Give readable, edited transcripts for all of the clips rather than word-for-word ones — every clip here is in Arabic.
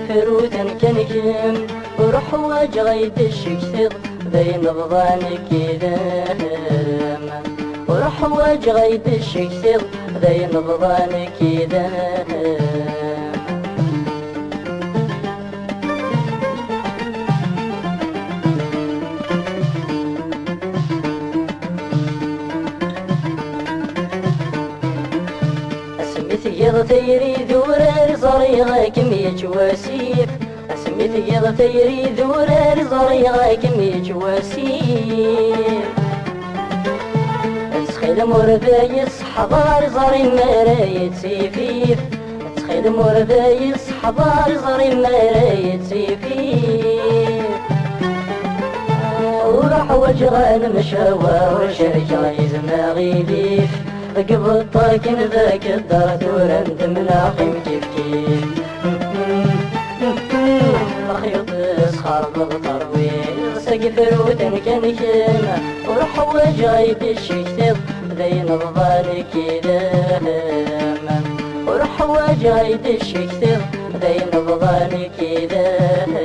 فروتن كنكم وروح وجغيد الشكثر بين بضانك كذام وروح وجغيد الشكثر بين بضانك كذام يض تيري ذورار صريغة كمية واسيف اسمي يض تيري ذورار صريغة كمية واسيف تسخيل مربايس حضار صري مراية سيفيف تسخيل مربايس حضار صري مراية سيفيف وراح وجغان مشاوى وشركة يزماغي ليف قبل طاكن ذاك الدار تورند مناقم كيف كيف الخيط صخر بالطرويل سقف روتن كان كيما وروح وجايب الشكتب ذين الظالك كذام وروح وجايب الشكتب ذين الظالك كذام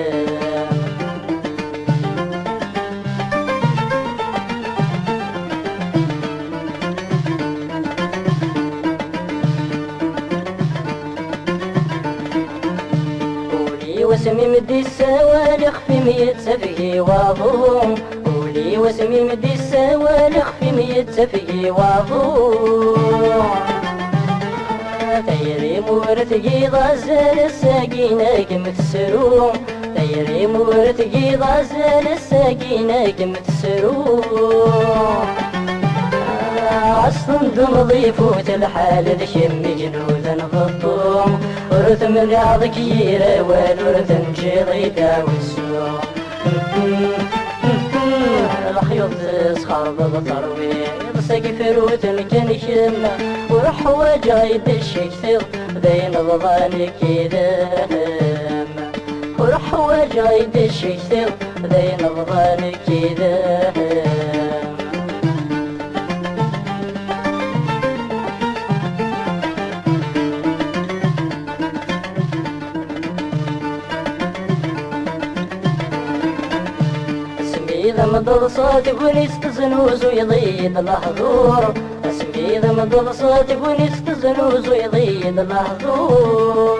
وسمي مدي السوالخ في مية سفقي واضوم قولي وسمي مدي السوالخ في مية سفقي واضوم تيري مورتقي غزال الساقينة كمت السروم تيري مورتقي غزال الساقينة كمت السروم عصن دم فوت الحال ذشم جنودا غطوم ورث من رياض كيرة والورث نجيضي داوي السوق الخيوط صخر بالطرويل سقف روت الكنشم وروح وجايد الشكثر بين ضبانك كذام وروح وجايد الشكثر بين ضبانك كذام إذا مضى صوتك ونستزنوز ويضيد الحضور اسمي إذا مضى صوتك ونستزنوز ويضيد الحضور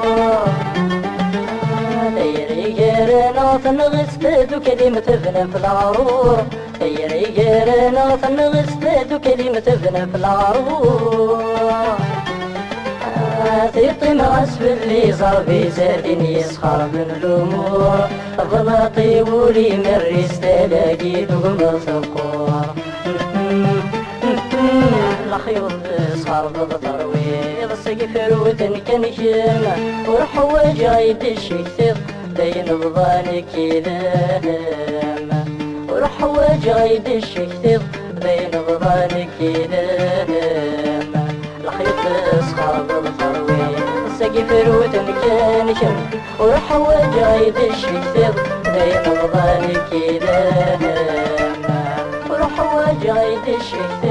تيري غيرنا فنغستد وكلمة ابن في العرور تيري غيرنا فنغستد وكلمة ابن في العرور تيطي مغسف اللي صار في زادين يسخر من الأمور ضباطي ولي مريس تلاقي دوم ثقور الخيوط صار بالطرويل سقف روتن كنشم وروح وجايد الشكثر بين بضانك كذام وروح وجايد الشكثر بين بضانك كذام الخيط صار بالطرويل سقف روتن كنشم وروح وجايد الشكثر بين بضانك كذام وروح وجايد الشكثر